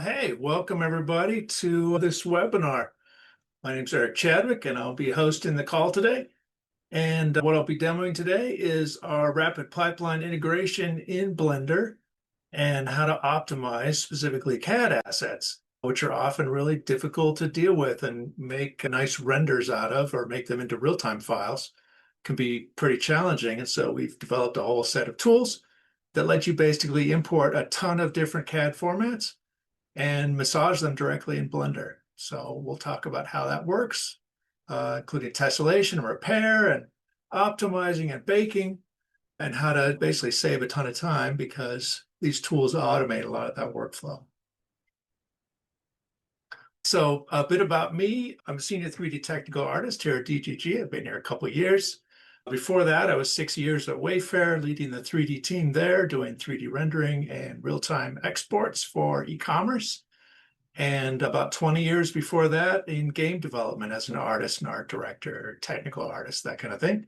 Hey, welcome everybody to this webinar. My name's Chadwick, and I'll be hosting the call today. And what I'll be demoing today is our rapid pipeline integration in Blender and how to optimize specifically CAD assets, which are often really difficult to deal with and make nice renders out of or make them into real-time files can be pretty challenging. And so we've developed a whole set of tools that let you basically import a ton of different CAD formats and massage them directly in Blender. So we'll talk about how that works, including tessellation and repair and optimizing and baking, and how to basically save a ton of time because these tools automate a lot of that workflow. So a bit about me. I'm a senior 3D technical artist here at DGG. I've been here a couple of years. Before that, I was 6 years at Wayfair, leading the 3D team there, doing 3D rendering and real-time exports for e-commerce. And about 20 years before that in game development as an artist and art director, technical artist, that kind of thing.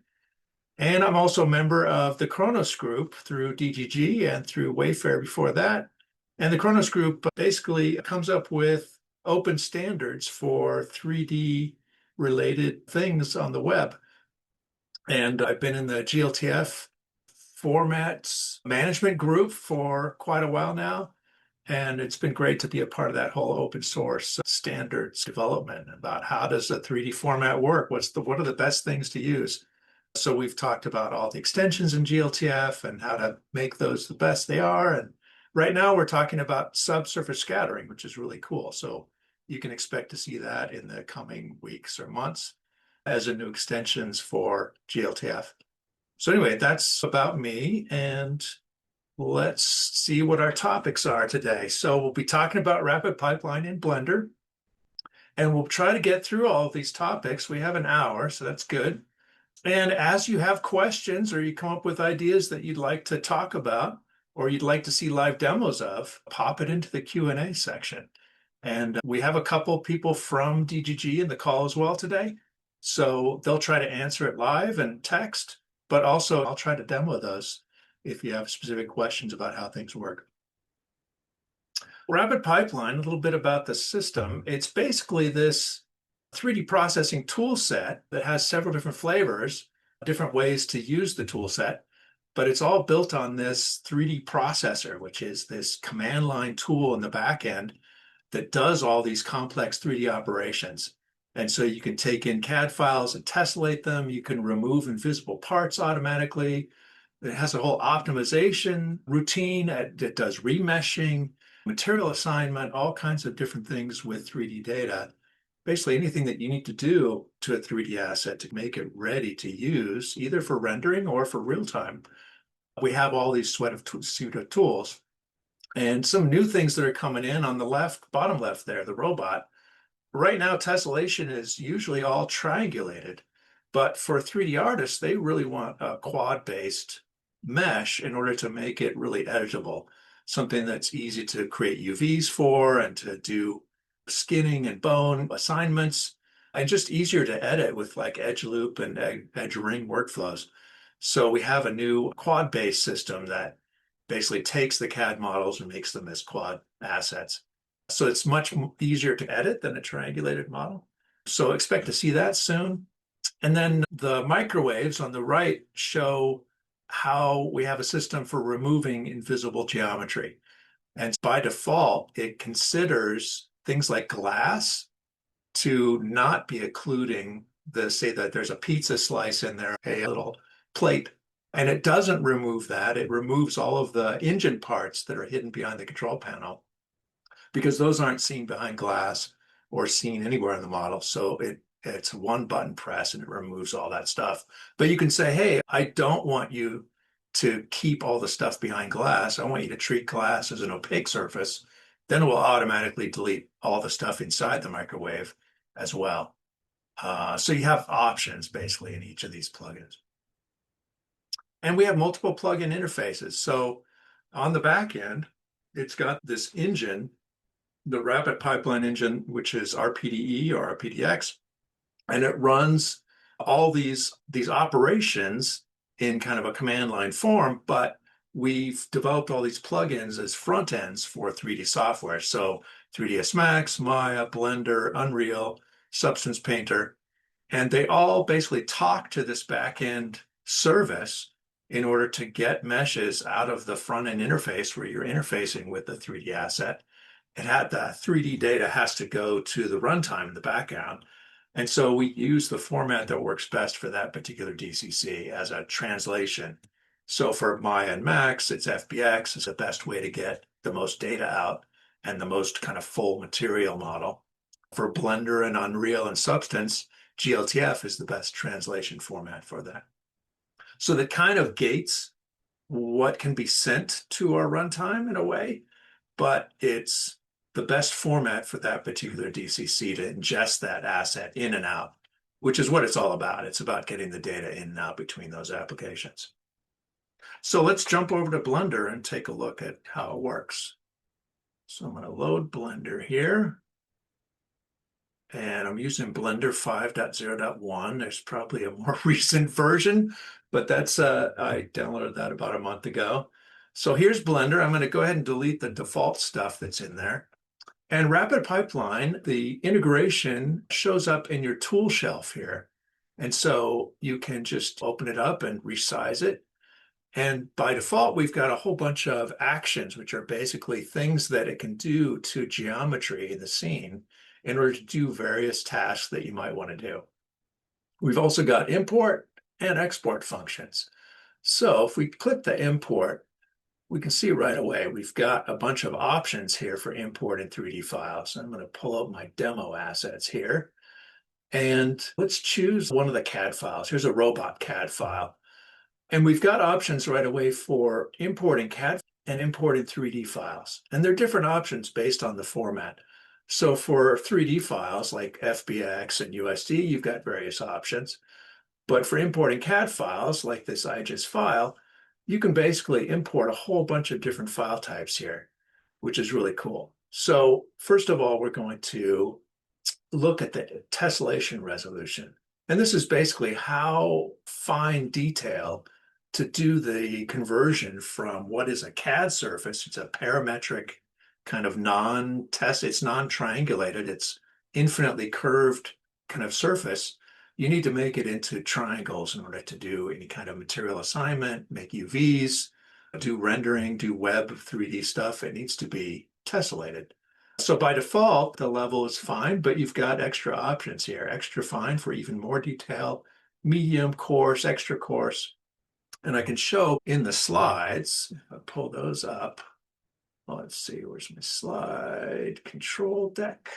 And I'm also a member of the Kronos Group through DGG and through Wayfair before that. And the Kronos Group basically comes up with open standards for 3D related things on the web. And I've been in the GLTF formats management group for quite a while now. And it's been great to be a part of that whole open source standards development about how does a 3D format work? What are the best things to use? So we've talked about all the extensions in GLTF and how to make those the best they are. And right now we're talking about subsurface scattering, which is really cool. So you can expect to see that in the coming weeks or months as a new extensions for GLTF. So anyway, that's about me, and let's see what our topics are today. So we'll be talking about Rapid Pipeline in Blender, and we'll try to get through all of these topics. We have an hour, so that's good. And as you have questions or you come up with ideas that you'd like to talk about or you'd like to see live demos of, pop it into the Q&A section. And we have a couple people from DGG in the call as well today. So they'll try to answer it live and text, but also I'll try to demo those if you have specific questions about how things work. Rapid Pipeline, a little bit about the system. It's basically this 3D processing tool set that has several different flavors, different ways to use the tool set, but it's all built on this 3D processor, which is this command line tool in the back end that does all these complex 3D operations. And so you can take in CAD files and tessellate them. You can remove invisible parts automatically. It has a whole optimization routine that does remeshing, material assignment, all kinds of different things with 3D data. Basically anything that you need to do to a 3D asset to make it ready to use, either for rendering or for real time. We have all these suite of tools. And some new things that are coming in on the left, bottom left there, the robot. Right now, tessellation is usually all triangulated, but for 3D artists, they really want a quad-based mesh in order to make it really editable, something that's easy to create UVs for and to do skinning and bone assignments, and just easier to edit with like edge loop and edge ring workflows. So we have a new quad-based system that basically takes the CAD models and makes them as quad assets. So it's much easier to edit than a triangulated model. So expect to see that soon. And then the microwaves on the right show how we have a system for removing invisible geometry. And by default, it considers things like glass to not be occluding say that there's a pizza slice in there, a little plate. And it doesn't remove that. It removes all of the engine parts that are hidden behind the control panel because those aren't seen behind glass or seen anywhere in the model. So it's one button press and it removes all that stuff. But you can say, hey, I don't want you to keep all the stuff behind glass. I want you to treat glass as an opaque surface. Then it will automatically delete all the stuff inside the microwave as well. So you have options basically in each of these plugins. And we have multiple plugin interfaces. So on the back end, it's got this engine, the Rapid Pipeline engine, which is RPDE or RPDX, and it runs all these operations in kind of a command line form, but we've developed all these plugins as front ends for 3D software. So 3ds Max, Maya, Blender, Unreal, Substance Painter, and they all basically talk to this back-end service in order to get meshes out of the front-end interface where you're interfacing with the 3D asset. It had the 3D data has to go to the runtime in the background. And so we use the format that works best for that particular DCC as a translation. So for Maya and Max, it's FBX is the best way to get the most data out and the most kind of full material model. For Blender and Unreal and Substance, GLTF is the best translation format for that. So that kind of gates what can be sent to our runtime in a way, but it's the best format for that particular DCC to ingest that asset in and out, which is what it's all about. It's about getting the data in and out between those applications. So let's jump over to Blender and take a look at how it works. So I'm going to load Blender here. And I'm using Blender 5.0.1. There's probably a more recent version, but that's I downloaded that about a month ago. So here's Blender. I'm going to go ahead and delete the default stuff that's in there. And RapidPipeline, the integration shows up in your tool shelf here. And so you can just open it up and resize it. And by default, we've got a whole bunch of actions, which are basically things that it can do to geometry in the scene in order to do various tasks that you might want to do. We've also got import and export functions. So if we click the import, we can see right away we've got a bunch of options here for importing 3D files. I'm going to pull out my demo assets here. And let's choose one of the CAD files. Here's a robot CAD file. And we've got options right away for importing CAD and importing 3D files. And they're different options based on the format. So for 3D files like FBX and USD, you've got various options. But for importing CAD files like this IGES file, you can basically import a whole bunch of different file types here, which is really cool. So first of all, we're going to look at the tessellation resolution. And this is basically how fine detail to do the conversion from what is a CAD surface. It's a parametric kind of it's non-triangulated, it's infinitely curved kind of surface. You need to make it into triangles in order to do any kind of material assignment, make UVs, do rendering, do web 3D stuff. It needs to be tessellated. So by default, the level is fine, but you've got extra options here. Extra fine for even more detail, medium, coarse, extra coarse. And I can show in the slides, if I pull those up, let's see, where's my slide? Control deck.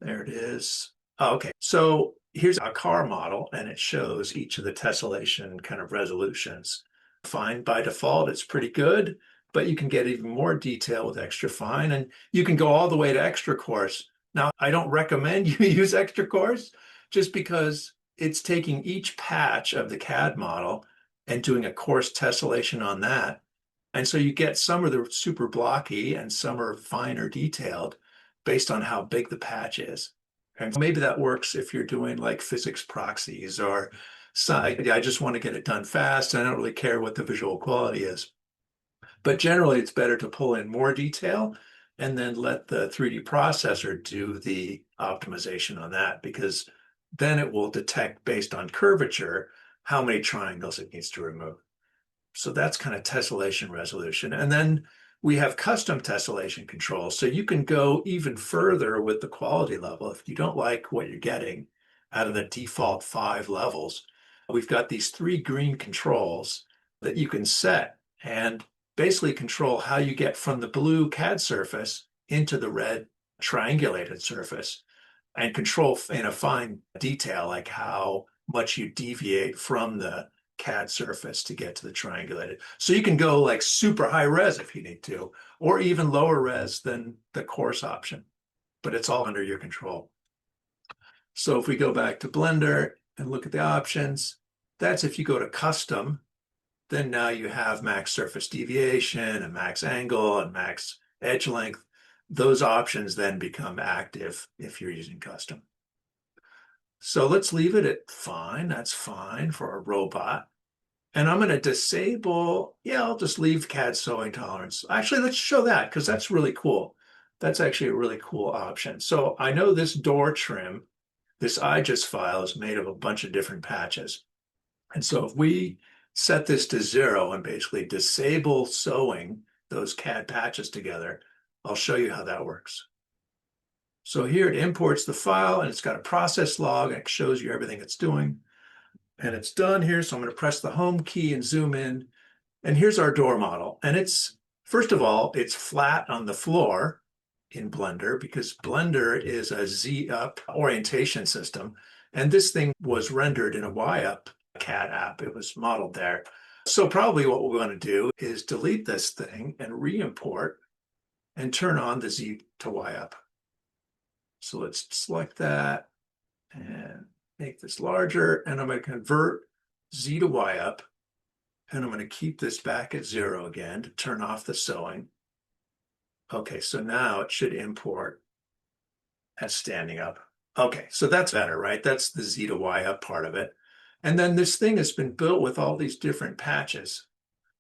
There it is. Oh, okay, so here's a car model, and it shows each of the tessellation kind of resolutions. Fine by default, it's pretty good, but you can get even more detail with extra fine, and you can go all the way to extra coarse. Now, I don't recommend you use extra coarse just because it's taking each patch of the CAD model and doing a coarse tessellation on that. And so you get some of the super blocky and some are finer detailed based on how big the patch is. And maybe that works if you're doing like physics proxies or I just want to get it done fast. I don't really care what the visual quality is. But generally, it's better to pull in more detail and then let the 3D processor do the optimization on that, because then it will detect based on curvature how many triangles it needs to remove. So that's kind of tessellation resolution. And then we have custom tessellation controls. So you can go even further with the quality level. If you don't like what you're getting out of the default 5 levels, we've got these 3 green controls that you can set and basically control how you get from the blue CAD surface into the red triangulated surface, and control in a fine detail like how much you deviate from the CAD surface to get to the triangulated. So you can go like super high res if you need to, or even lower res than the coarse option, but it's all under your control. So if we go back to Blender and look at the options, that's if you go to custom, then now you have max surface deviation and max angle and max edge length. Those options then become active if you're using custom. So let's leave it at fine. That's fine for a robot. And I'm going to disable, I'll just leave CAD sewing tolerance. Actually, let's show that because that's really cool. That's actually a really cool option. So I know this door trim, this IGES file is made of a bunch of different patches. And so if we set this to 0 and basically disable sewing those CAD patches together, I'll show you how that works. So here it imports the file and it's got a process log and it shows you everything it's doing. And it's done here. So I'm going to press the home key and zoom in. And here's our door model. And it's, first of all, it's flat on the floor in Blender because Blender is a Z-up orientation system. And this thing was rendered in a Y-up CAD app. It was modeled there. So probably what we want to do is delete this thing and re-import and turn on the Z to Y-up. So let's select that and make this larger. And I'm going to convert Z to Y-up. And I'm going to keep this back at 0 again to turn off the sewing. Okay, so now it should import as standing up. Okay, so that's better, right? That's the Z to Y up part of it. And then this thing has been built with all these different patches.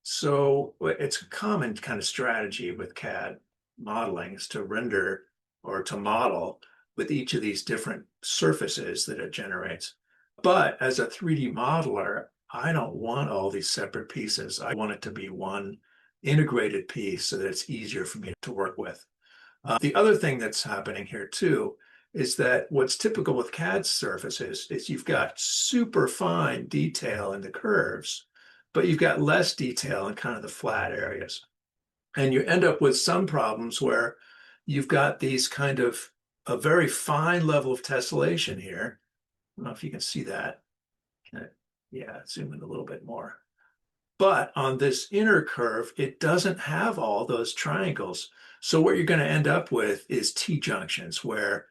So it's a common kind of strategy with CAD modeling is to render or to model with each of these different surfaces that it generates. But as a 3D modeler, I don't want all these separate pieces. I want it to be one integrated piece so that it's easier for me to work with. The other thing that's happening here too is that what's typical with CAD surfaces is you've got super fine detail in the curves, but you've got less detail in kind of the flat areas. And you end up with some problems where you've got these kind of a very fine level of tessellation here. I don't know if you can see that. Yeah, zoom in a little bit more. But on this inner curve, it doesn't have all those triangles. So what you're going to end up with is T-junctions where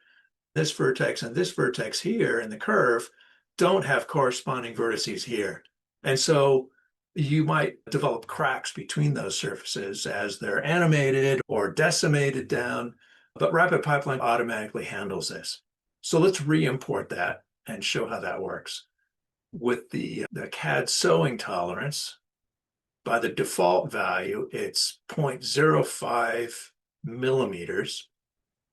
this vertex and this vertex here in the curve don't have corresponding vertices here. And so you might develop cracks between those surfaces as they're animated or decimated down, but RapidPipeline automatically handles this. So let's re-import that and show how that works. With the CAD sewing tolerance, by the default value, it's 0.05 millimeters.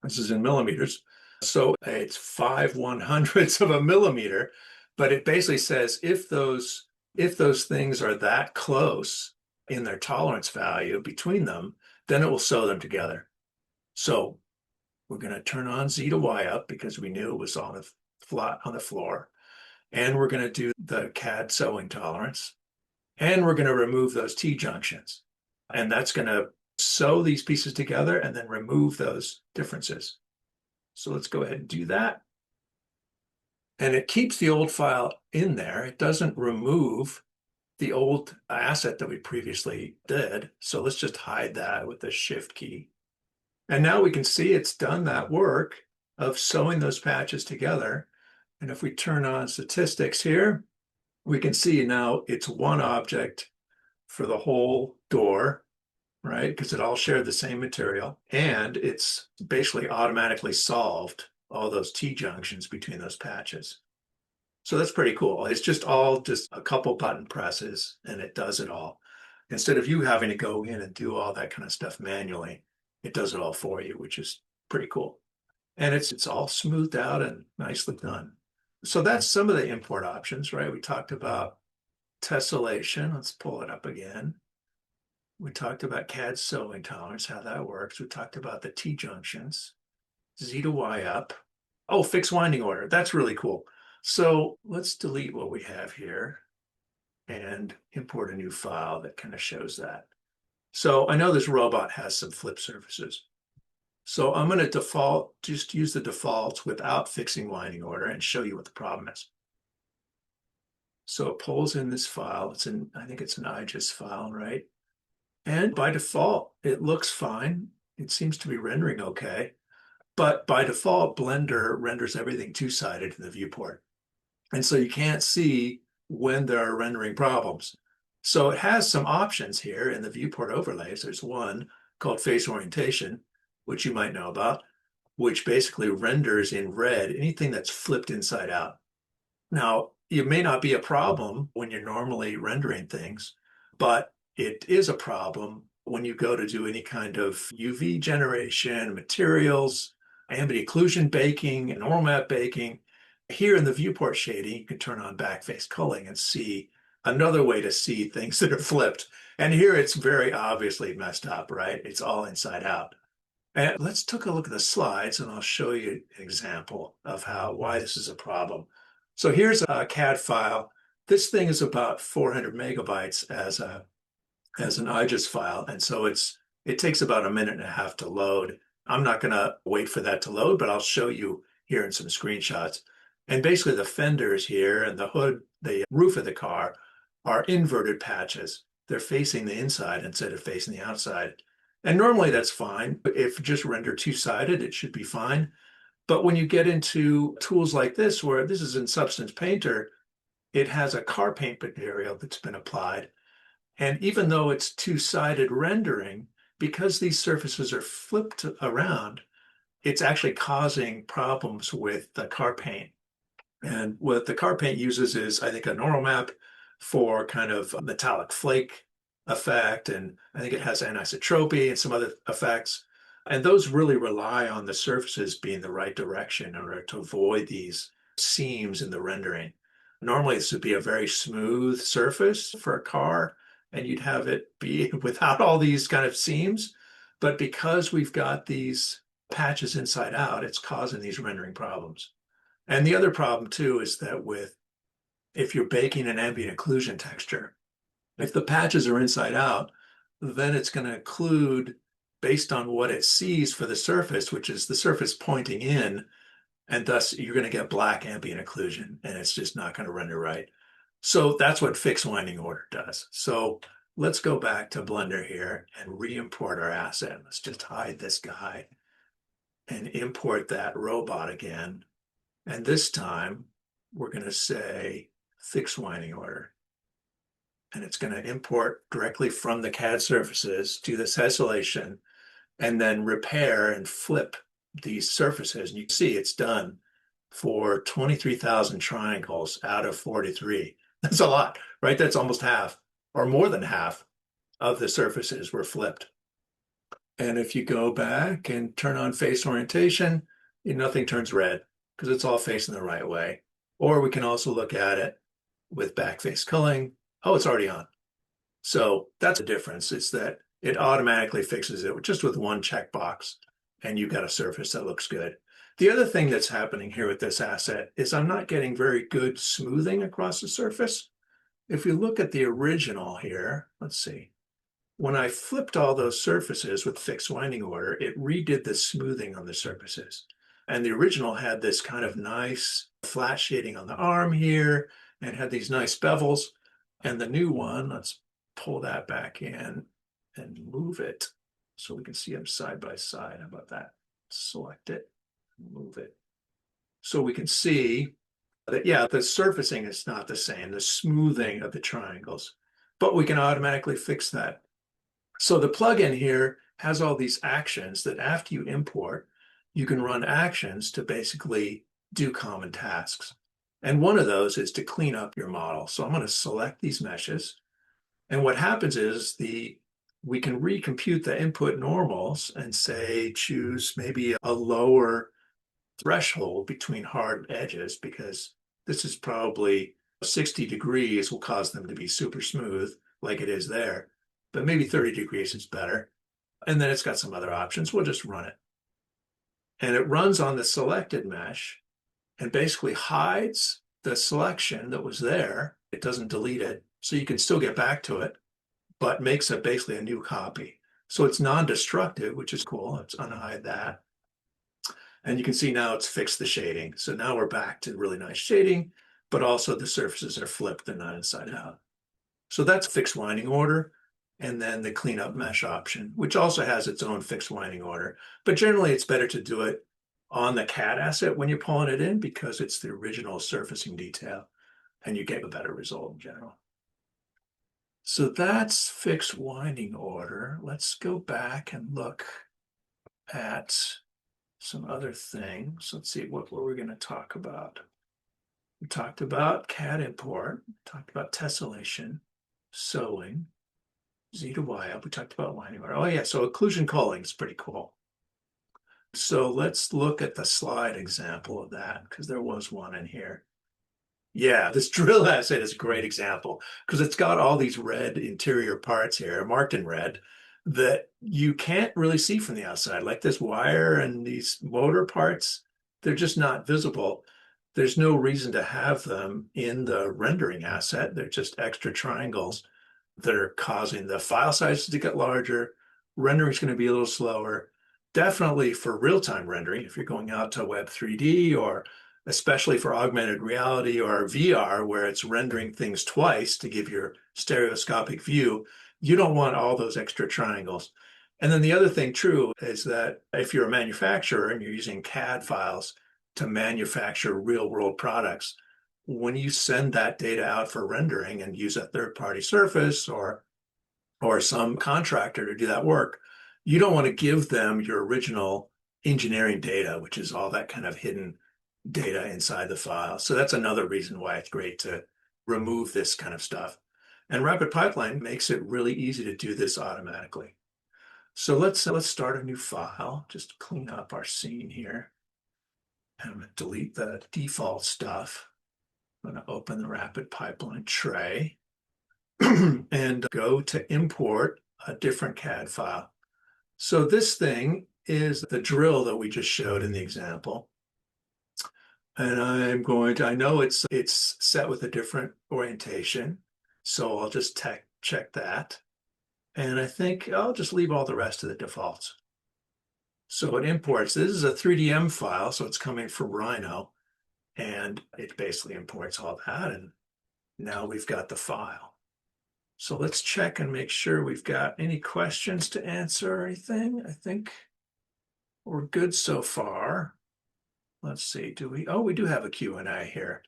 This is in millimeters. So it's 5/100ths of a millimeter, but it basically says if those things are that close in their tolerance value between them, then it will sew them together. So we're going to turn on Z to Y up because we knew it was on the flat on the floor. And we're going to do the CAD sewing tolerance. And we're going to remove those T-junctions. And that's going to sew these pieces together and then remove those differences. So let's go ahead and do that. And it keeps the old file in there. It doesn't remove the old asset that we previously did. So let's just hide that with the Shift key. And now we can see it's done that work of sewing those patches together. And if we turn on statistics here, we can see now it's one object for the whole door, right? Because it all shared the same material. And it's basically automatically solved all those T-junctions between those patches. So that's pretty cool. It's just a couple button presses and it does it all. Instead of you having to go in and do all that kind of stuff manually, it does it all for you, which is pretty cool. And it's all smoothed out and nicely done. So that's some of the import options, right? We talked about tessellation. Let's pull it up again. We talked about CAD sewing tolerance, how that works. We talked about the T-junctions, Z to Y up. Oh, fixed winding order. That's really cool. So let's delete what we have here and import a new file that kind of shows that. So I know this robot has some flip surfaces. So I'm going to just use the defaults without fixing winding order and show you what the problem is. So it pulls in this file. I think it's an IGES file, right? And by default, it looks fine. It seems to be rendering okay. But by default, Blender renders everything two-sided in the viewport. And so you can't see when there are rendering problems. So it has some options here in the viewport overlays. There's one called face orientation, which you might know about, which basically renders in red anything that's flipped inside out. Now, it may not be a problem when you're normally rendering things, but it is a problem when you go to do any kind of UV generation, materials, ambient occlusion baking, and normal map baking. Here in the viewport shading, you can turn on backface culling and see another way to see things that are flipped. And here it's very obviously messed up, right? It's all inside out. And let's take a look at the slides and I'll show you an example of why this is a problem. So here's a CAD file. This thing is about 400 megabytes as an IGES file. And so it takes about a minute and a half to load. I'm not going to wait for that to load, but I'll show you here in some screenshots. And basically the fenders here and the hood, the roof of the car are inverted patches. They're facing the inside instead of facing the outside. And normally that's fine. If just render two-sided, it should be fine. But when you get into tools like this, where this is in Substance Painter, it has a car paint material that's been applied. And even though it's two-sided rendering, because these surfaces are flipped around, it's actually causing problems with the car paint. And what the car paint uses is, I think, a normal map for kind of a metallic flake effect. And I think it has anisotropy and some other effects. And those really rely on the surfaces being the right direction in order to avoid these seams in the rendering. Normally, this would be a very smooth surface for a car, and you'd have it be without all these kind of seams. But because we've got these patches inside out, it's causing these rendering problems. And the other problem too is that if you're baking an ambient occlusion texture, if the patches are inside out, then it's going to occlude based on what it sees for the surface, which is the surface pointing in, and thus you're going to get black ambient occlusion, and it's just not going to render right. So that's what fixed winding order does. So let's go back to Blender here and re-import our asset. Let's just hide this guy and import that robot again. And this time we're going to say fixed winding order. And it's going to import directly from the CAD surfaces, do this tessellation, and then repair and flip these surfaces. And you can see it's done for 23,000 triangles out of 43. That's a lot, right? That's almost half, or more than half of the surfaces were flipped. And if you go back and turn on face orientation, nothing turns red because it's all facing the right way. Or we can also look at it with backface culling. Oh, it's already on. So that's the difference. It's that it automatically fixes it just with one checkbox, and you've got a surface that looks good. The other thing that's happening here with this asset is I'm not getting very good smoothing across the surface. If we look at the original here, let's see. When I flipped all those surfaces with fixed winding order, it redid the smoothing on the surfaces. And the original had this kind of nice flat shading on the arm here and had these nice bevels. And the new one, let's pull that back in and move it so we can see them side by side. How about that? Select it, move it. So we can see that, yeah, the surfacing is not the same, the smoothing of the triangles, but we can automatically fix that. So the plugin here has all these actions that after you import, you can run actions to basically do common tasks. And one of those is to clean up your model. So I'm going to select these meshes. And what happens is we can recompute the input normals and say, choose maybe a lower threshold between hard edges, because this is probably 60 degrees will cause them to be super smooth like it is there, but maybe 30 degrees is better. And then it's got some other options. We'll just run it. And it runs on the selected mesh and basically hides the selection that was there. It doesn't delete it. So you can still get back to it, but makes it basically a new copy. So it's non-destructive, which is cool. Let's unhide that. And you can see now it's fixed the shading. So now we're back to really nice shading, but also the surfaces are flipped. They're not inside out. So that's fixed winding order. And then the cleanup mesh option, which also has its own fixed winding order. But generally, it's better to do it on the CAD asset when you're pulling it in because it's the original surfacing detail and you get a better result in general. So that's fixed winding order. Let's go back and look at some other things. Let's see what we're going to talk about. We talked about CAD import, talked about tessellation, sewing. Z to Y up. We talked about lining order. Oh yeah, so occlusion culling is pretty cool. So let's look at the slide example of that because there was one in here. Yeah, this drill asset is a great example because it's got all these red interior parts here, marked in red, that you can't really see from the outside. Like this wire and these motor parts, they're just not visible. There's no reason to have them in the rendering asset. They're just extra triangles that are causing the file sizes to get larger. Rendering is going to be a little slower. Definitely for real-time rendering, if you're going out to Web 3D or especially for augmented reality or VR, where it's rendering things twice to give your stereoscopic view, you don't want all those extra triangles. And then the other thing true is that if you're a manufacturer and you're using CAD files to manufacture real world products, when you send that data out for rendering and use a third-party surface or some contractor to do that work, you don't want to give them your original engineering data, which is all that kind of hidden data inside the file. So that's another reason why it's great to remove this kind of stuff. And RapidPipeline makes it really easy to do this automatically. So let's start a new file, just clean up our scene here. And I'm going to delete the default stuff. I'm going to open the RapidPipeline tray and go to import a different CAD file. So this thing is the drill that we just showed in the example. And I know it's set with a different orientation. So I'll just check that. And I think I'll just leave all the rest of the defaults. So it imports, this is a 3DM file, so it's coming from Rhino. And it basically imports all that. And now we've got the file. So let's check and make sure we've got any questions to answer or anything. I think we're good so far. Let's see, we do have a Q&A here.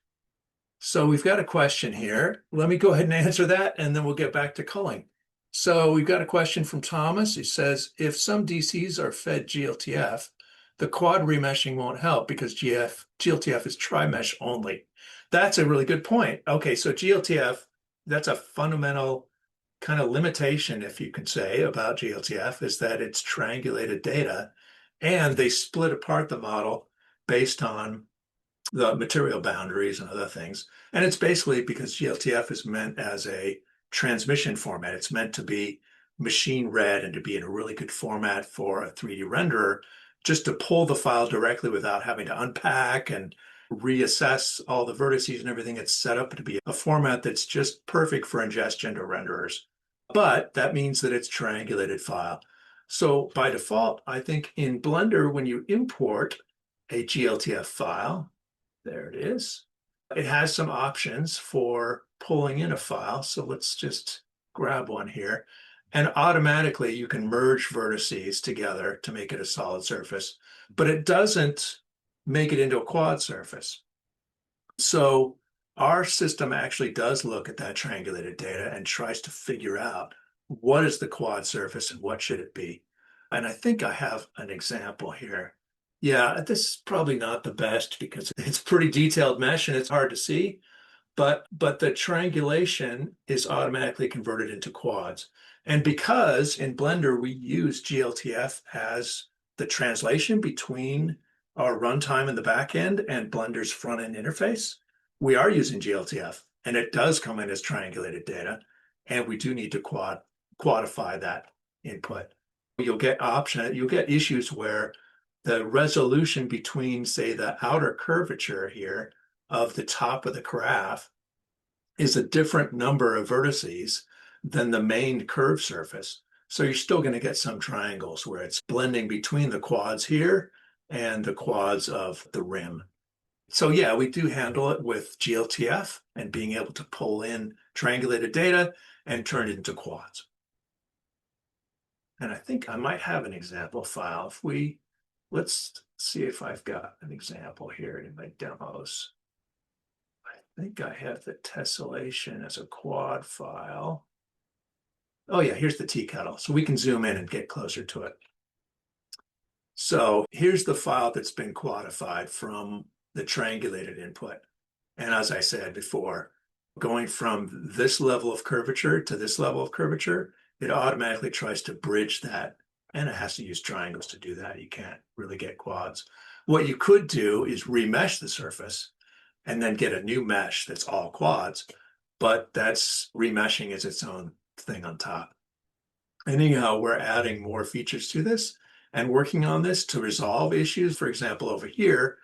So we've got a question here. Let me go ahead and answer that, and then we'll get back to culling. So we've got a question from Thomas. He says, if some DCs are fed GLTF, the quad remeshing won't help because GLTF is tri-mesh only. That's a really good point. Okay, so GLTF, that's a fundamental kind of limitation, if you can say, about GLTF, is that it's triangulated data, and they split apart the model based on the material boundaries and other things. And it's basically because GLTF is meant as a transmission format. It's meant to be machine read and to be in a really good format for a 3D renderer, just to pull the file directly without having to unpack and reassess all the vertices and everything. It's set up to be a format that's just perfect for ingestion to renderers. But that means that it's triangulated file. So by default, I think in Blender, when you import a GLTF file, there it is, it has some options for pulling in a file. So let's just grab one here. And automatically you can merge vertices together to make it a solid surface, but it doesn't make it into a quad surface. So our system actually does look at that triangulated data and tries to figure out what is the quad surface and what should it be. And I think I have an example here. Yeah, this is probably not the best because it's pretty detailed mesh and it's hard to see, but the triangulation is automatically converted into quads. And because in Blender we use GLTF as the translation between our runtime in the back end and Blender's front end interface, we are using GLTF and it does come in as triangulated data, and we do need to quantify that input. You'll get issues where the resolution between, say, the outer curvature here of the top of the graph is a different number of vertices than the main curved surface. So you're still going to get some triangles where it's blending between the quads here and the quads of the rim. So yeah, we do handle it with GLTF and being able to pull in triangulated data and turn it into quads. And I think I might have an example file. Let's see if I've got an example here in my demos. I think I have the tessellation as a quad file. Oh yeah, here's the tea kettle. So we can zoom in and get closer to it. So here's the file that's been quantified from the triangulated input. And as I said before, going from this level of curvature to this level of curvature it automatically tries to bridge that, and it has to use triangles to do that. You can't really get quads. What you could do is remesh the surface and then get a new mesh that's all quads, but that's remeshing is its own thing on top. Anyhow, we're adding more features to this and working on this to resolve issues. For example, over here,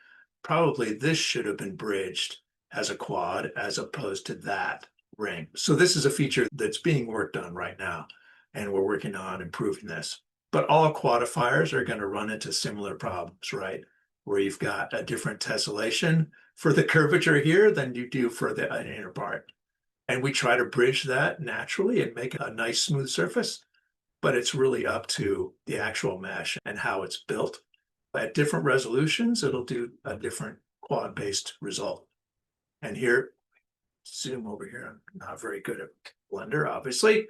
probably this should have been bridged as a quad as opposed to that ring. So this is a feature that's being worked on right now, and we're working on improving this. But all quadifiers are going to run into similar problems, right? Where you've got a different tessellation for the curvature here than you do for the inner part. And we try to bridge that naturally and make a nice smooth surface, but it's really up to the actual mesh and how it's built. At different resolutions, it'll do a different quad-based result. And here, zoom over here. I'm not very good at Blender, obviously,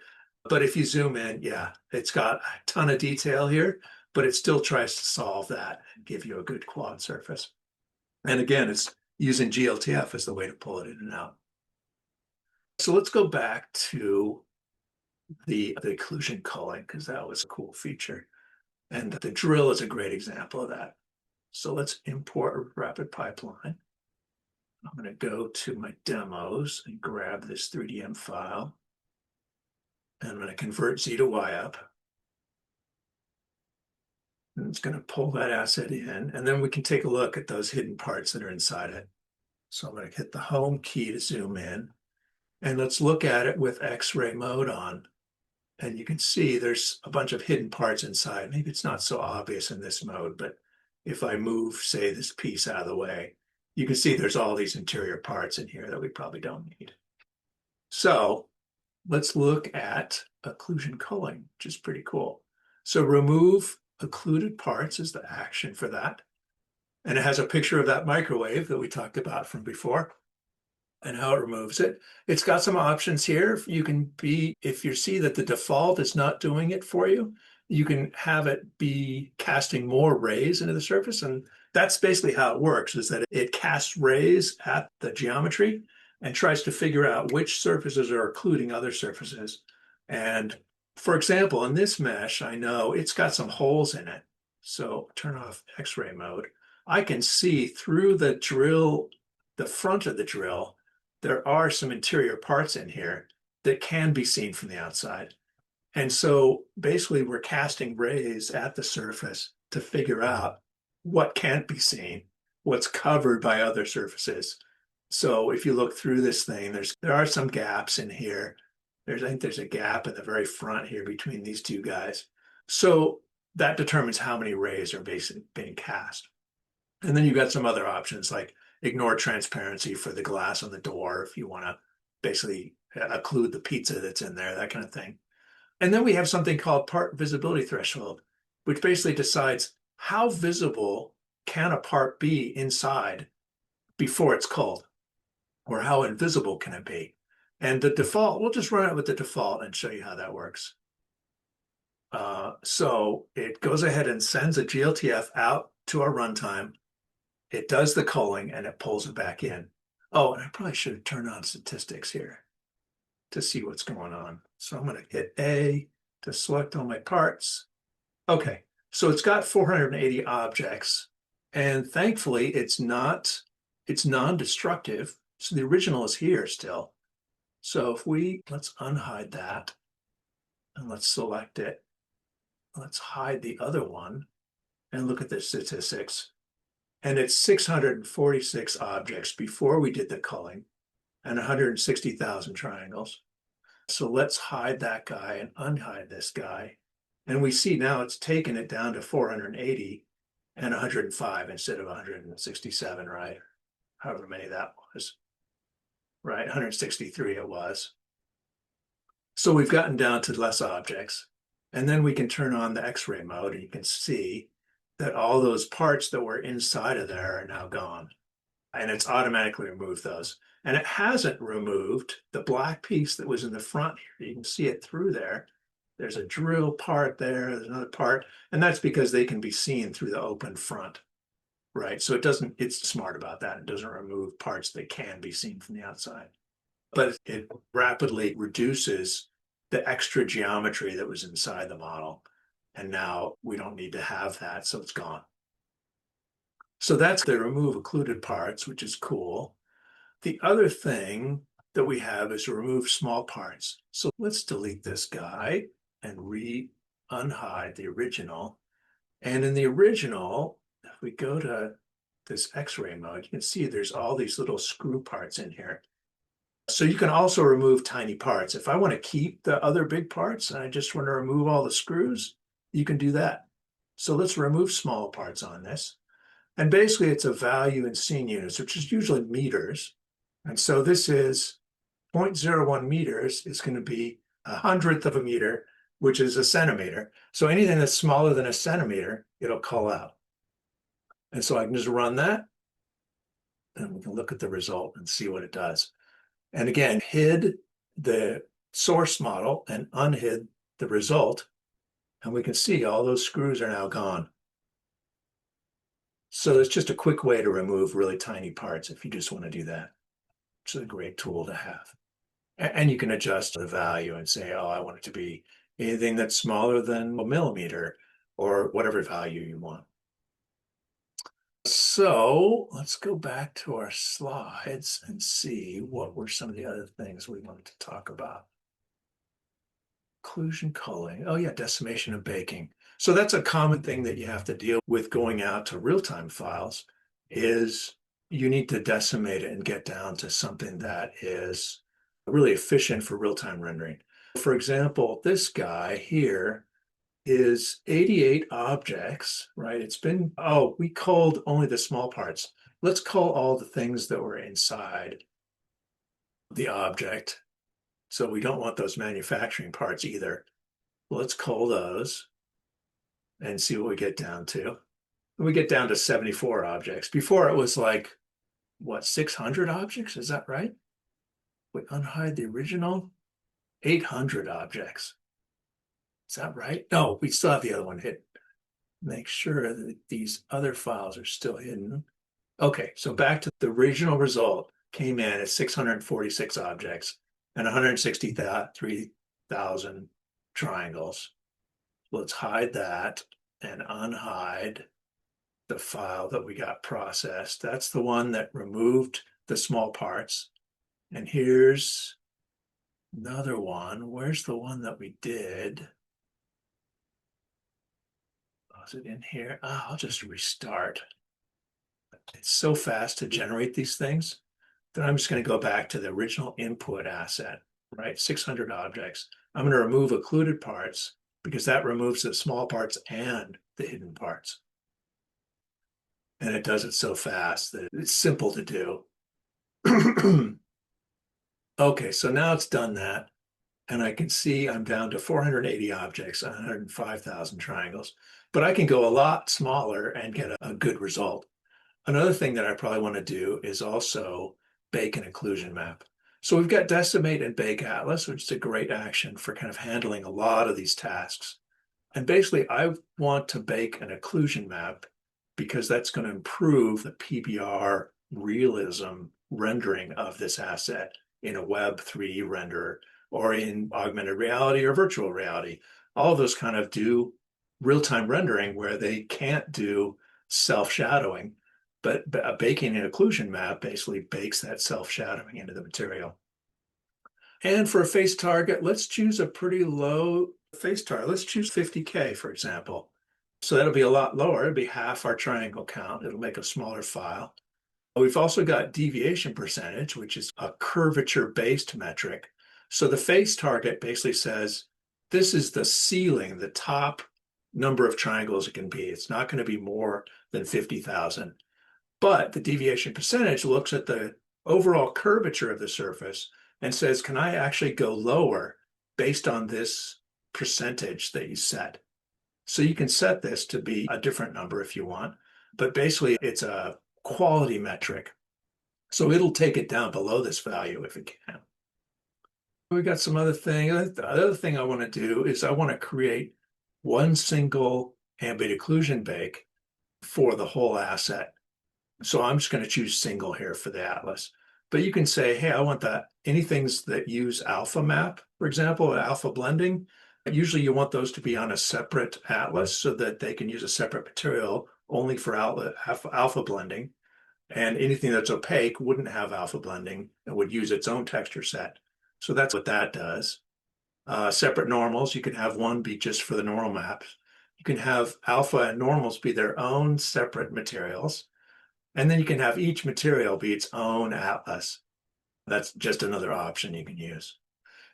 but if you zoom in, yeah, it's got a ton of detail here, but it still tries to solve that and give you a good quad surface. And again, it's using GLTF as the way to pull it in and out. So let's go back to the occlusion culling, because that was a cool feature. And the drill is a great example of that. So let's import RapidPipeline. I'm going to go to my demos and grab this 3DM file. And I'm going to convert Z to Y up. And it's going to pull that asset in. And then we can take a look at those hidden parts that are inside it. So I'm going to hit the home key to zoom in. And let's look at it with X-ray mode on. And you can see there's a bunch of hidden parts inside. Maybe it's not so obvious in this mode, but if I move, say, this piece out of the way, you can see there's all these interior parts in here that we probably don't need. So let's look at occlusion culling, which is pretty cool. So remove occluded parts is the action for that. And it has a picture of that microwave that we talked about from before and how it removes it. It's got some options here. You can be, if you see that the default is not doing it for you, you can have it be casting more rays into the surface. And that's basically how it works, is that it casts rays at the geometry and tries to figure out which surfaces are occluding other surfaces. And for example, in this mesh, I know it's got some holes in it. So turn off X-ray mode. I can see through the drill, the front of the drill, there are some interior parts in here that can be seen from the outside. And so basically we're casting rays at the surface to figure out what can't be seen, what's covered by other surfaces. So if you look through this thing, there are some gaps in here. I think there's a gap in the very front here between these two guys. So that determines how many rays are basically being cast. And then you've got some other options like ignore transparency for the glass on the door if you want to basically occlude the pizza that's in there, that kind of thing. And then we have something called part visibility threshold, which basically decides how visible can a part be inside before it's culled, or how invisible can it be. And the default, we'll just run it with the default and show you how that works. So it goes ahead and sends a GLTF out to our runtime. It does the culling and it pulls it back in. Oh, and I probably should have turned on statistics here to see what's going on. So I'm going to hit A to select all my parts. Okay, so it's got 480 objects, and thankfully it's non-destructive. So the original is here still. So if let's unhide that and let's select it. Let's hide the other one and look at the statistics. And it's 646 objects before we did the culling and 160,000 triangles. So let's hide that guy and unhide this guy. And we see now it's taken it down to 480 and 105 instead of 167, right? However many that was, right? 163 it was. So we've gotten down to less objects. And then we can turn on the X-ray mode and you can see that all those parts that were inside of there are now gone. And it's automatically removed those. And it hasn't removed the black piece that was in the front here. You can see it through there. There's a drill part there, there's another part, and that's because they can be seen through the open front, right? So it's smart about that. It doesn't remove parts that can be seen from the outside. But it rapidly reduces the extra geometry that was inside the model. And now we don't need to have that, so it's gone. So that's the remove occluded parts, which is cool. The other thing that we have is remove small parts. So let's delete this guy and unhide the original. And in the original, if we go to this X-ray mode, you can see there's all these little screw parts in here. So you can also remove tiny parts. If I want to keep the other big parts and I just want to remove all the screws, you can do that. So let's remove small parts on this. And basically it's a value in scene units, which is usually meters. And so this is 0.01 meters is going to be 100th of a meter, which is a centimeter. So anything that's smaller than a centimeter, it'll call out. And so I can just run that and we can look at the result and see what it does. And again, hid the source model and unhid the result. And we can see all those screws are now gone. So it's just a quick way to remove really tiny parts if you just want to do that. It's a great tool to have. And you can adjust the value and say, oh, I want it to be anything that's smaller than a millimeter or whatever value you want. So let's go back to our slides and see what were some of the other things we wanted to talk about. Occlusion culling. Oh yeah, decimation and baking. So that's a common thing that you have to deal with going out to real-time files is you need to decimate it and get down to something that is really efficient for real-time rendering. For example, this guy here is 88 objects, right? It's been, oh, we culled only the small parts. Let's cull all the things that were inside the object. So we don't want those manufacturing parts either. Let's cull those and see what we get down to. We get down to 74 objects. Before it was like, what, 600 objects? Is that right? We unhide the original, 800 objects. Is that right? No, we still have the other one hidden. Make sure that these other files are still hidden. Okay, so back to the original result came in at 646 objects and 163,000 triangles. Let's hide that and unhide the file that we got processed. That's the one that removed the small parts. And here's another one. Where's the one that we did? Is it in here? Oh, I'll just restart. It's so fast to generate these things that I'm just going to go back to the original input asset, right? 600 objects. I'm going to remove occluded parts because that removes the small parts and the hidden parts. And it does it so fast that it's simple to do. Okay, so now it's done that. And I can see I'm down to 480 objects, 105,000 triangles. But I can go a lot smaller and get a good result. Another thing that I probably want to do is also bake an occlusion map. So we've got Decimate and Bake Atlas, which is a great action for kind of handling a lot of these tasks. And basically, I want to bake an occlusion map because that's going to improve the PBR realism rendering of this asset in a Web 3D renderer or in augmented reality or virtual reality. All of those kind of do real-time rendering where they can't do self-shadowing, but baking an occlusion map basically bakes that self-shadowing into the material. And for a face target, let's choose a pretty low face target. Let's choose 50K, for example. So that'll be a lot lower. It'll be half our triangle count. It'll make a smaller file. We've also got deviation percentage, which is a curvature-based metric. So the face target basically says, this is the ceiling, the top number of triangles it can be. It's not going to be more than 50,000. But the deviation percentage looks at the overall curvature of the surface and says, can I actually go lower based on this percentage that you set? So you can set this to be a different number if you want, but basically it's a quality metric. So it'll take it down below this value if it can. We got some other thing. The other thing I want to do is I want to create one single ambient occlusion bake for the whole asset. So I'm just going to choose single here for the atlas. But you can say, hey, I want that anything that use alpha map, for example, alpha blending, usually you want those to be on a separate atlas so that they can use a separate material only for alpha blending. And anything that's opaque wouldn't have alpha blending and would use its own texture set. So that's what that does. Separate normals, you can have one be just for the normal maps. You can have alpha and normals be their own separate materials. And then you can have each material be its own atlas. That's just another option you can use.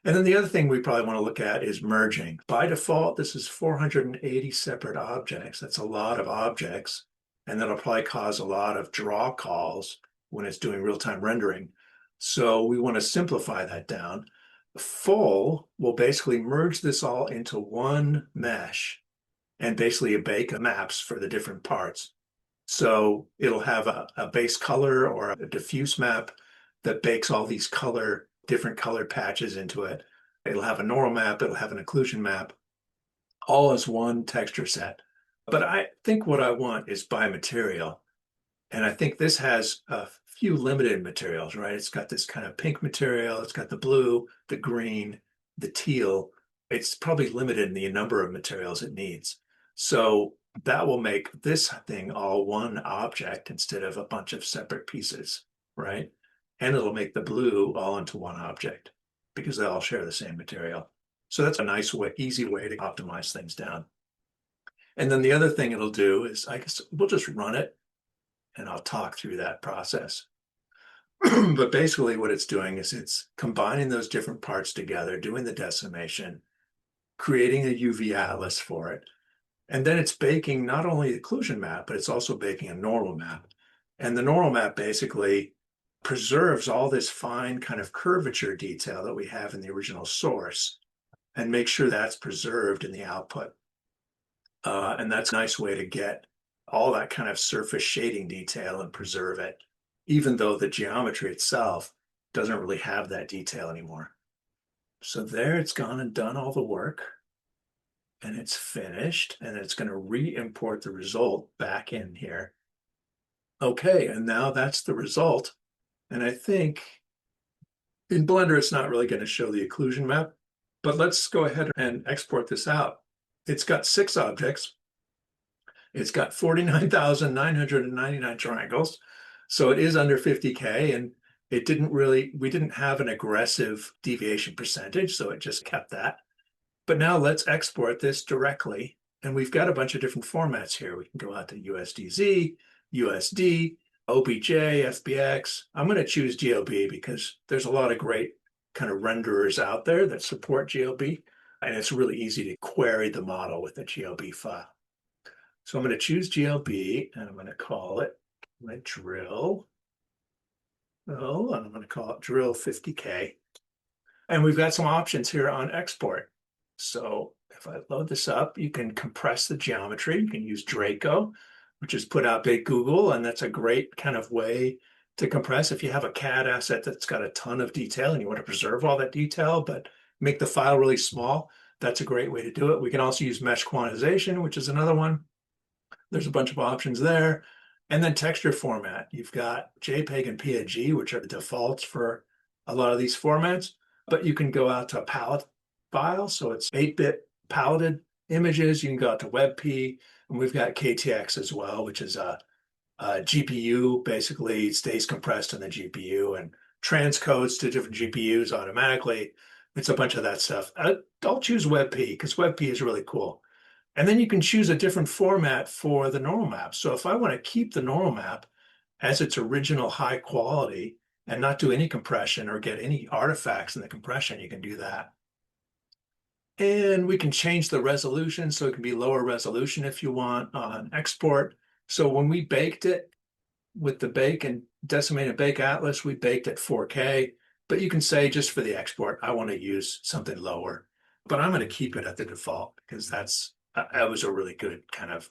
And then the other thing we probably want to look at is merging. By default, this is 480 separate objects. That's a lot of objects, and that'll probably cause a lot of draw calls when it's doing real-time rendering. So we want to simplify that down. Full will basically merge this all into one mesh and basically bake maps for the different parts. So it'll have a base color or a diffuse map that bakes all these different color patches into it. It'll have a normal map, it'll have an occlusion map, all as one texture set. But I think what I want is by material. And I think this has a few limited materials, right? It's got this kind of pink material, it's got the blue, the green, the teal. It's probably limited in the number of materials it needs. So that will make this thing all one object instead of a bunch of separate pieces, right? And it'll make the blue all into one object because they all share the same material. So that's a nice way, easy way to optimize things down. And then the other thing it'll do is, I guess we'll just run it and I'll talk through that process. But basically what it's doing is it's combining those different parts together, doing the decimation, creating a UV atlas for it. And then it's baking not only the occlusion map, but it's also baking a normal map. And the normal map basically preserves all this fine kind of curvature detail that we have in the original source and make sure that's preserved in the output. And that's a nice way to get all that kind of surface shading detail and preserve it, even though the geometry itself doesn't really have that detail anymore. So there it's gone and done all the work and it's finished and it's going to re-import the result back in here. Okay, and now that's the result. And I think in Blender, it's not really going to show the occlusion map, but let's go ahead and export this out. It's got 6 objects. It's got 49,999 triangles. So it is under 50K, and we didn't have an aggressive deviation percentage, so it just kept that. But now let's export this directly. And we've got a bunch of different formats here. We can go out to USDZ, USD, OBJ, FBX. I'm going to choose GLB because there's a lot of great kind of renderers out there that support GLB, and it's really easy to query the model with a GLB file. So I'm going to choose GLB, and I'm going to call it my drill. Oh, and I'm going to call it drill 50K. And we've got some options here on export. So if I load this up, you can compress the geometry. You can use Draco, which is put out by Google, and that's a great kind of way to compress. If you have a CAD asset that's got a ton of detail and you want to preserve all that detail, but make the file really small, that's a great way to do it. We can also use mesh quantization, which is another one. There's a bunch of options there. And then texture format. You've got JPEG and PNG, which are the defaults for a lot of these formats, but you can go out to a palette file. So it's 8-bit paletted images. You can go out to WebP, and we've got KTX as well, which is a GPU, basically stays compressed in the GPU and transcodes to different GPUs automatically. It's a bunch of that stuff. I'll choose WebP because WebP is really cool. And then you can choose a different format for the normal map. So if I want to keep the normal map as its original high quality and not do any compression or get any artifacts in the compression, you can do that. And we can change the resolution so it can be lower resolution if you want on export. So when we baked it with the bake and decimated bake atlas, we baked at 4K, but you can say just for the export, I want to use something lower, but I'm going to keep it at the default because that was a really good kind of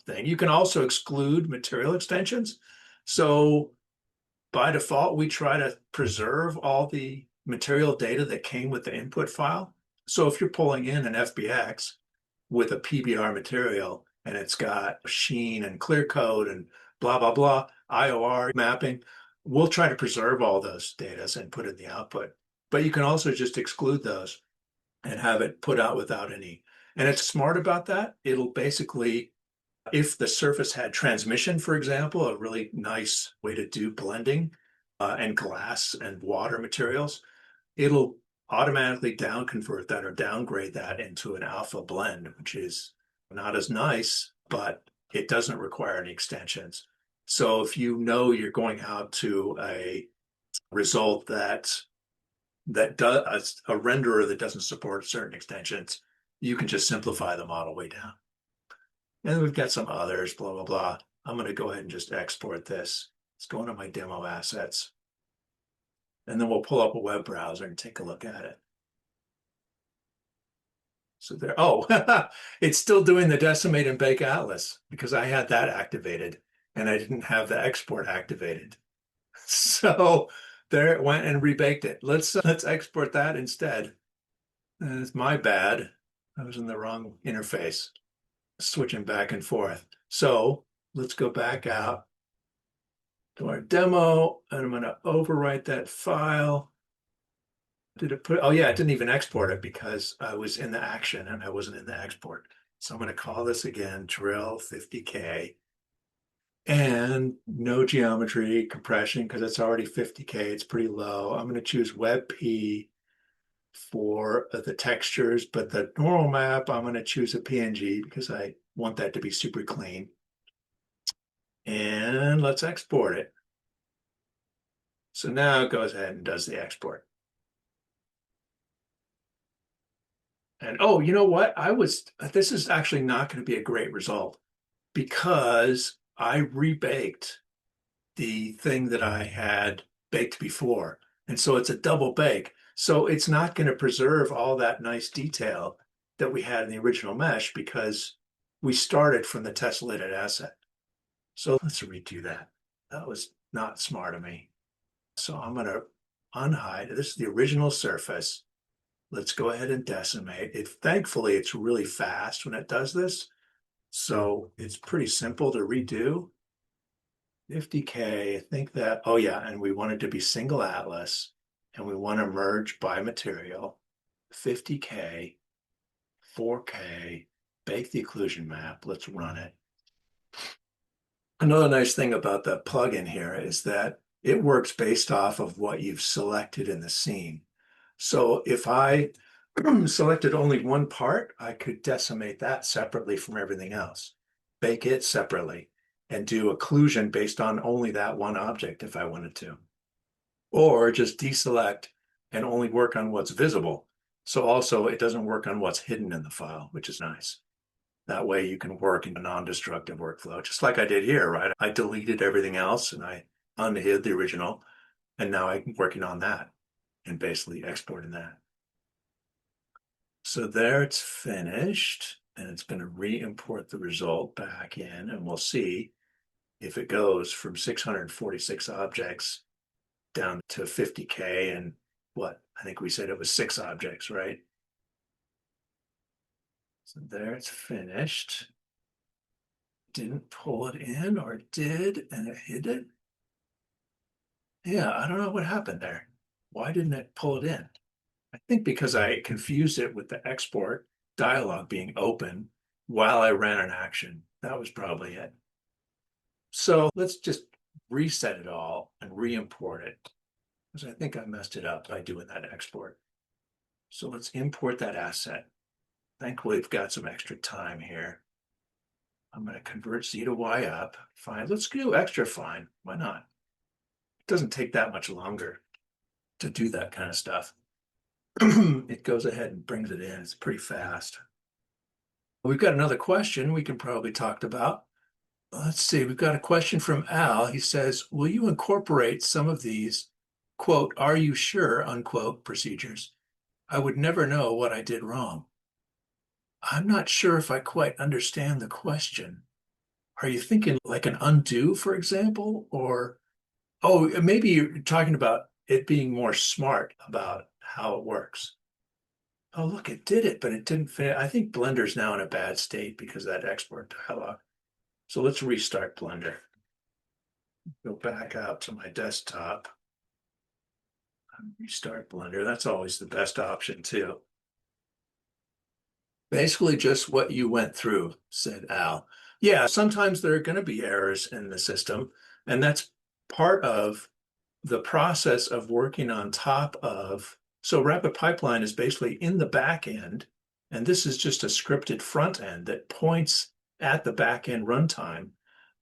thing. You can also exclude material extensions. So by default, we try to preserve all the material data that came with the input file. So if you're pulling in an FBX with a PBR material and it's got sheen and clear code and blah, blah, blah, IOR mapping, We'll try to preserve all those data and put in the output, but you can also just exclude those and have it put out without any. And it's smart about that. It'll basically, if the surface had transmission, for example, a really nice way to do blending and glass and water materials, it'll automatically down convert that or downgrade that into an alpha blend, which is not as nice, but it doesn't require any extensions. So if you know you're going out to a result that does a renderer that doesn't support certain extensions, you can just simplify the model way down. And then we've got some others, blah, blah, blah. I'm going to go ahead and just export this. Let's go into my demo assets. And then we'll pull up a web browser and take a look at it. So there, oh, it's still doing the decimate and bake atlas because I had that activated and I didn't have the export activated. So there it went and rebaked it. Let's export that instead. It's my bad. I was in the wrong interface, switching back and forth. So let's go back out to our demo, and I'm going to overwrite that file. Did it put, oh yeah, it didn't even export it because I was in the action and I wasn't in the export. So I'm going to call this again, drill 50K. And no geometry compression because it's already 50K. It's pretty low. I'm going to choose WebP for the textures, but the normal map, I'm going to choose a PNG because I want that to be super clean. And let's export it. So now it goes ahead and does the export. And oh, you know what? This is actually not going to be a great result because I rebaked the thing that I had baked before. And so it's a double bake. So it's not going to preserve all that nice detail that we had in the original mesh because we started from the tessellated asset. So let's redo that. That was not smart of me. So I'm going to unhide. This is the original surface. Let's go ahead and decimate it. Thankfully, it's really fast when it does this. So it's pretty simple to redo. 50K, I think that, oh yeah, and we want it to be single atlas, and we want to merge by material. 50K, 4K, bake the occlusion map. Let's run it. Another nice thing about the plugin here is that it works based off of what you've selected in the scene. So if I selected only one part, I could decimate that separately from everything else, bake it separately, and do occlusion based on only that one object if I wanted to. Or just deselect and only work on what's visible. So also it doesn't work on what's hidden in the file, which is nice. That way you can work in a non-destructive workflow, just like I did here, right? I deleted everything else and I unhid the original, and now I'm working on that and basically exporting that. So there it's finished, and it's going to re-import the result back in, and we'll see if it goes from 646 objects down to 50K and what? I think we said it was 6 objects, right? So there it's finished. Didn't pull it in, or it did, and it hid it. Yeah, I don't know what happened there. Why didn't it pull it in? I think because I confused it with the export dialog being open while I ran an action. That was probably it. So let's just reset it all and re-import it because I think I messed it up by doing that export. So let's import that asset. Thankfully, we've got some extra time here. I'm going to convert Z to Y up. Fine. Let's do extra fine. Why not? It doesn't take that much longer to do that kind of stuff. It goes ahead and brings it in. It's pretty fast. We've got another question we can probably talk about. Let's see. We've got a question from Al. He says, will you incorporate some of these, quote, are you sure, unquote, procedures? I would never know what I did wrong. I'm not sure if I quite understand the question. Are you thinking like an undo, for example? Or, oh, maybe you're talking about it being more smart about how it works. Oh, look, it did it, but it didn't fit. I think Blender's now in a bad state because of that export dialog. So let's restart Blender. Go back out to my desktop. Restart Blender. That's always the best option too. Basically just what you went through, said Al. Yeah, sometimes there are going to be errors in the system, and that's part of the process of working on top of. So RapidPipeline is basically in the back end, and this is just a scripted front end that points at the back end runtime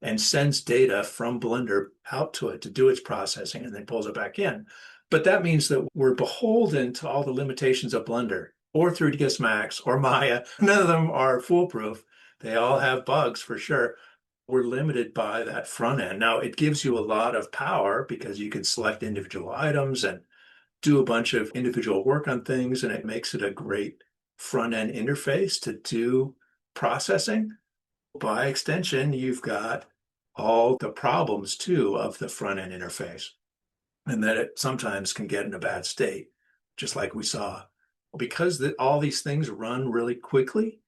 and sends data from Blender out to it to do its processing and then pulls it back in. But that means that we're beholden to all the limitations of Blender or 3ds Max or Maya. None of them are foolproof. They all have bugs for sure. We're limited by that front end. Now, it gives you a lot of power because you can select individual items and do a bunch of individual work on things, and it makes it a great front end interface to do processing. By extension, you've got all the problems too of the front end interface, and that it sometimes can get in a bad state, just like we saw. Because all these things run really quickly,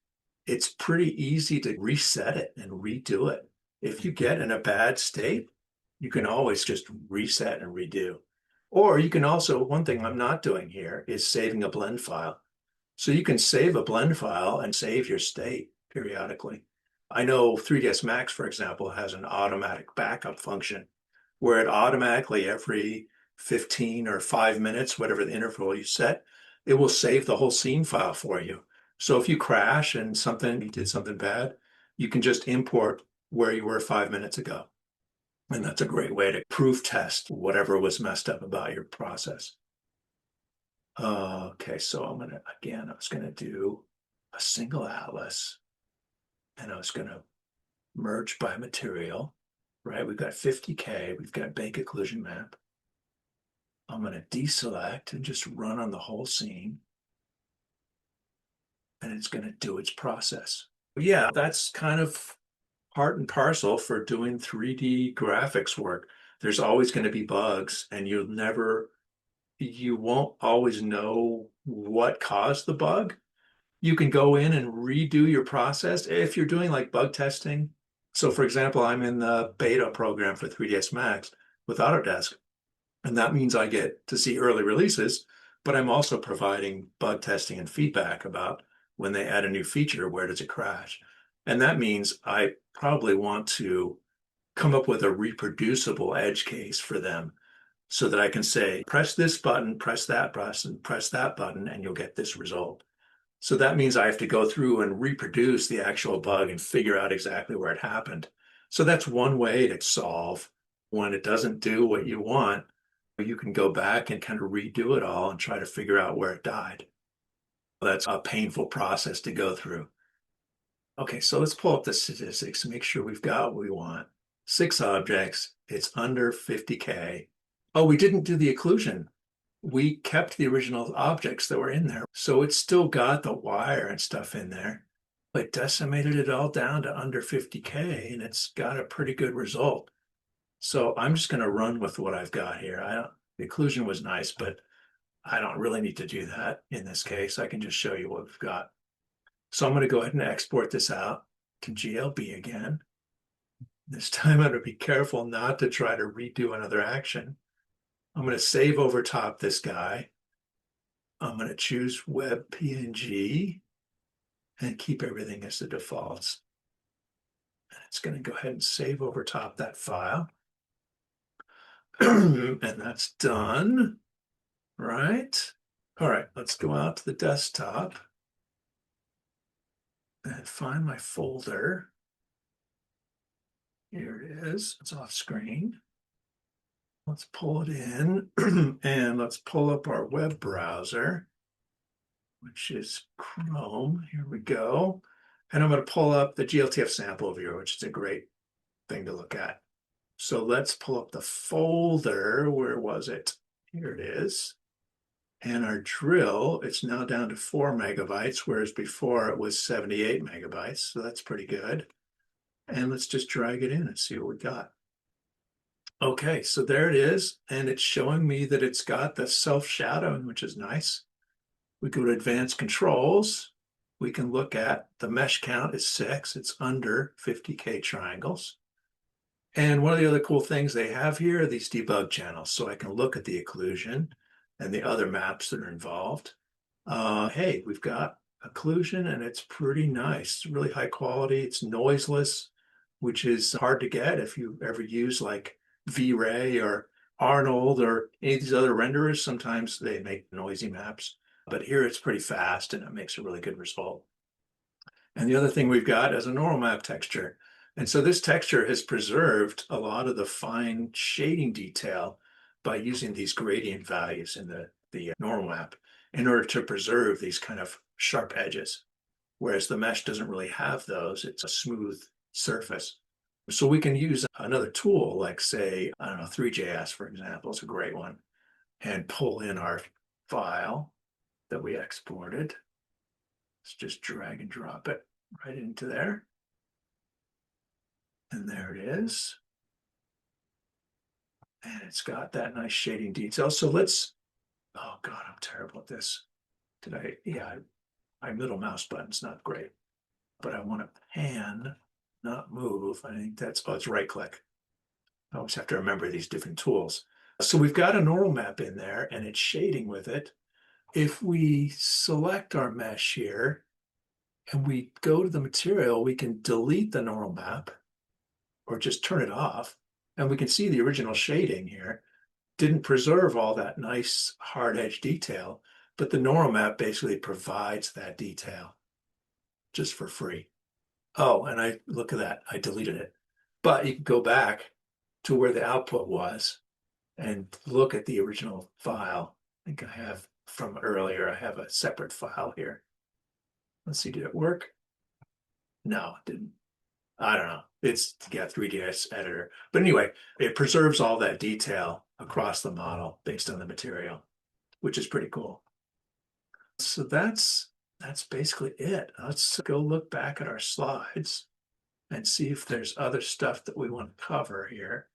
it's pretty easy to reset it and redo it. If you get in a bad state, you can always just reset and redo. Or you can also, one thing I'm not doing here is saving a blend file. So you can save a blend file and save your state periodically. I know 3ds Max, for example, has an automatic backup function where it automatically every 15 or 5 minutes, whatever the interval you set, it will save the whole scene file for you. So if you crash and you did something bad, you can just import where you were 5 minutes ago. And that's a great way to proof test whatever was messed up about your process. Okay, so I was gonna do a single atlas and I was gonna merge by material, right? We've got 50K, we've got bank occlusion map. I'm gonna deselect and just run on the whole scene. And it's gonna do its process. Yeah, that's kind of part and parcel for doing 3D graphics work. There's always going to be bugs, and you won't always know what caused the bug. You can go in and redo your process if you're doing like bug testing. So, for example, I'm in the beta program for 3ds Max with Autodesk, and that means I get to see early releases, but I'm also providing bug testing and feedback about when they add a new feature, where does it crash? And that means I probably want to come up with a reproducible edge case for them so that I can say, press this button, press that button, press that button, and you'll get this result. So that means I have to go through and reproduce the actual bug and figure out exactly where it happened. So that's one way to solve when it doesn't do what you want. You can go back and kind of redo it all and try to figure out where it died. That's a painful process to go through. Okay, so let's pull up the statistics and make sure we've got what we want. 6 objects, it's under 50K. Oh, we didn't do the occlusion. We kept the original objects that were in there. So it's still got the wire and stuff in there. It decimated it all down to under 50K, and it's got a pretty good result. So I'm just going to run with what I've got here. The occlusion was nice, but I don't really need to do that in this case. I can just show you what we've got. So I'm going to go ahead and export this out to GLB again. This time I'm going to be careful not to try to redo another action. I'm going to save over top this guy. I'm going to choose Web PNG and keep everything as the defaults. And it's going to go ahead and save over top that file. And that's done, right? All right, let's go out to the desktop and find my folder. Here it is. It's off screen. Let's pull it in and let's pull up our web browser, which is Chrome. Here we go. And I'm going to pull up the GLTF sample viewer, which is a great thing to look at. So let's pull up the folder. Where was it? Here it is. And our drill, it's now down to 4 megabytes, whereas before it was 78 megabytes. So that's pretty good. And let's just drag it in and see what we got. Okay, so there it is. And it's showing me that it's got the self-shadowing, which is nice. We go to advanced controls. We can look at the mesh count is 6. It's under 50K triangles. And one of the other cool things they have here are these debug channels. So I can look at the occlusion and the other maps that are involved. Hey, we've got occlusion and it's pretty nice. It's really high quality. It's noiseless, which is hard to get if you ever use like V-Ray or Arnold or any of these other renderers. Sometimes they make noisy maps, but here it's pretty fast and it makes a really good result. And the other thing we've got is a normal map texture. And so this texture has preserved a lot of the fine shading detail by using these gradient values in the normal map in order to preserve these kind of sharp edges. Whereas the mesh doesn't really have those. It's a smooth surface. So we can use another tool like, say, I don't know, 3JS, for example, is a great one, and pull in our file that we exported. Let's just drag and drop it right into there. And there it is. And it's got that nice shading detail. So let's, oh God, I'm terrible at this. My middle mouse button's not great, but I want to pan, not move. I think it's right click. I always have to remember these different tools. So we've got a normal map in there and it's shading with it. If we select our mesh here and we go to the material, we can delete the normal map or just turn it off. And we can see the original shading here didn't preserve all that nice hard edge detail, but the normal map basically provides that detail just for free. Oh, and look at that, I deleted it. But you can go back to where the output was and look at the original file. I think I have from earlier, I have a separate file here. Let's see, did it work? No, it didn't. I don't know. It's 3ds editor. But anyway, it preserves all that detail across the model based on the material, which is pretty cool. So that's basically it. Let's go look back at our slides and see if there's other stuff that we want to cover here.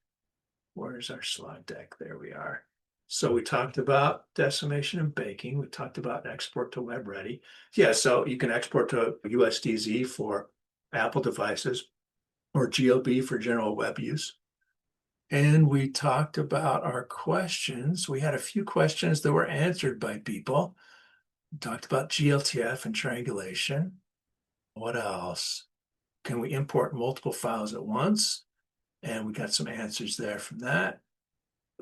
Where's our slide deck? There we are. So we talked about decimation and baking. We talked about export to web ready. Yeah, so you can export to USDZ for Apple devices or GLB for general web use. And we talked about our questions. We had a few questions that were answered by people. We talked about GLTF and triangulation. What else? Can we import multiple files at once? And we got some answers there from that.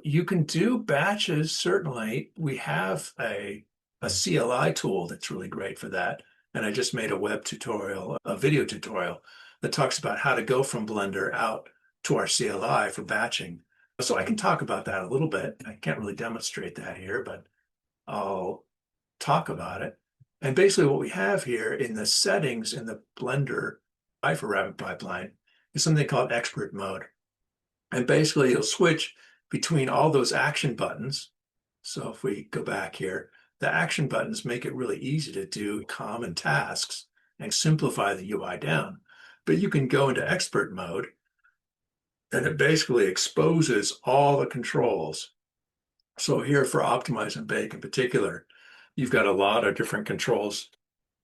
You can do batches, certainly. We have a CLI tool that's really great for that. And I just made a web tutorial, a video tutorial that talks about how to go from Blender out to our CLI for batching. So I can talk about that a little bit. I can't really demonstrate that here, but I'll talk about it. And basically what we have here in the settings in the Blender for RapidPipeline is something called expert mode. And basically you'll switch between all those action buttons. So if we go back here, the action buttons make it really easy to do common tasks and simplify the UI down. But you can go into expert mode and it basically exposes all the controls. So here for Optimize and Bake in particular, you've got a lot of different controls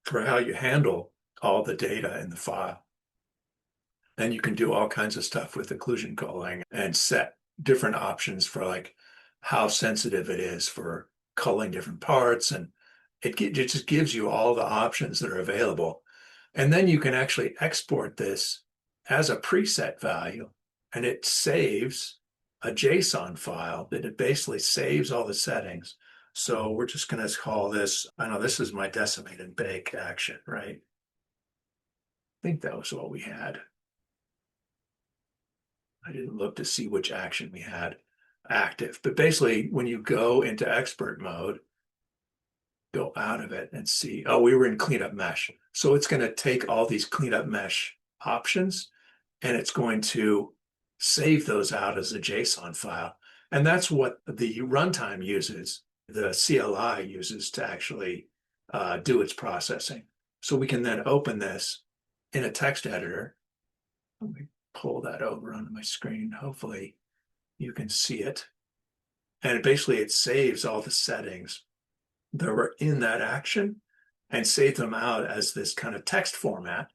for how you handle all the data in the file. And you can do all kinds of stuff with occlusion culling and set different options for like how sensitive it is for culling different parts. And it just gives you all the options that are available. And then you can actually export this as a preset value and it saves a JSON file that it basically saves all the settings. So we're just going to call this, I know this is my decimate and bake action, right? I think that was what we had. I didn't look to see which action we had active, but basically when you go into expert mode, go out of it and see, oh, we were in cleanup mesh. So it's going to take all these cleanup mesh options and it's going to save those out as a JSON file. And that's what the runtime uses, the CLI uses to actually do its processing. So we can then open this in a text editor. Let me pull that over onto my screen. Hopefully you can see it. And basically it saves all the settings that were in that action and save them out as this kind of text format.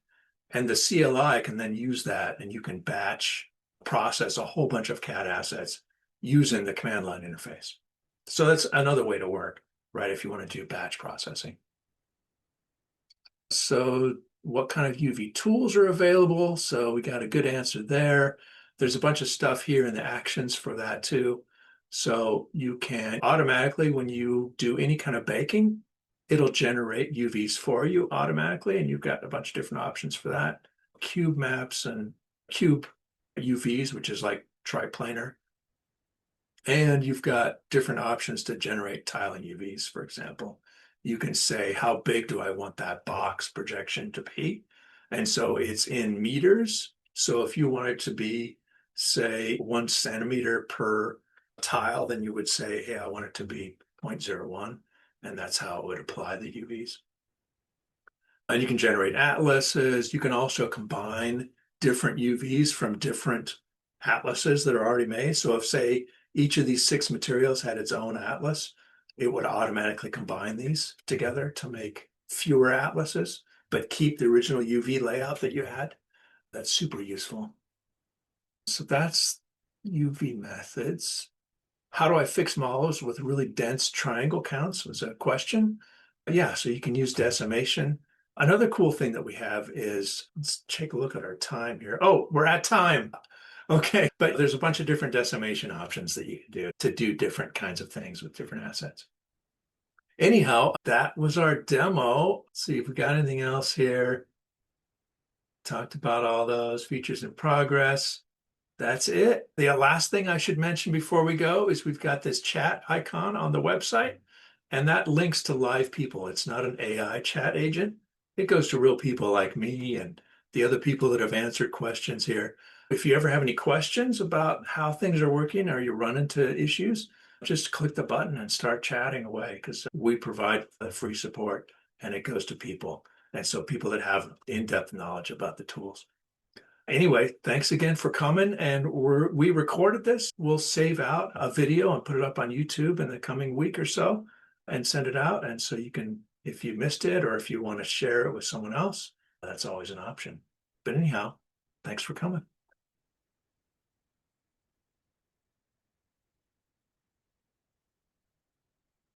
And the CLI can then use that and you can batch process a whole bunch of CAD assets using the command line interface. So that's another way to work, right? If you want to do batch processing. So what kind of UV tools are available? So we got a good answer there. There's a bunch of stuff here in the actions for that too. So you can automatically, when you do any kind of baking, it'll generate UVs for you automatically. And you've got a bunch of different options for that. Cube maps and cube UVs, which is like triplanar. And you've got different options to generate tiling UVs, for example. You can say, how big do I want that box projection to be? And so it's in meters. So if you want it to be, say, 1 centimeter per tile, then you would say, hey, I want it to be 0.01. And that's how it would apply the UVs. And you can generate atlases. You can also combine different UVs from different atlases that are already made. So if, say, each of these 6 materials had its own atlas, it would automatically combine these together to make fewer atlases, but keep the original UV layout that you had. That's super useful. So that's UV methods. How do I fix models with really dense triangle counts was a question. Yeah, so you can use decimation. Another cool thing that we have is, let's take a look at our time here. Oh, we're at time. Okay, but there's a bunch of different decimation options that you can do to do different kinds of things with different assets. Anyhow, that was our demo. Let's see if we got anything else here. Talked about all those features in progress. That's it. The last thing I should mention before we go is we've got this chat icon on the website, and that links to live people. It's not an AI chat agent. It goes to real people like me and the other people that have answered questions here. If you ever have any questions about how things are working or you run into issues, just click the button and start chatting away, because we provide the free support and it goes to people. And so people that have in-depth knowledge about the tools. Anyway, thanks again for coming. And we recorded this. We'll save out a video and put it up on YouTube in the coming week or so and send it out. And so you can, if you missed it or if you want to share it with someone else, that's always an option. But anyhow, thanks for coming.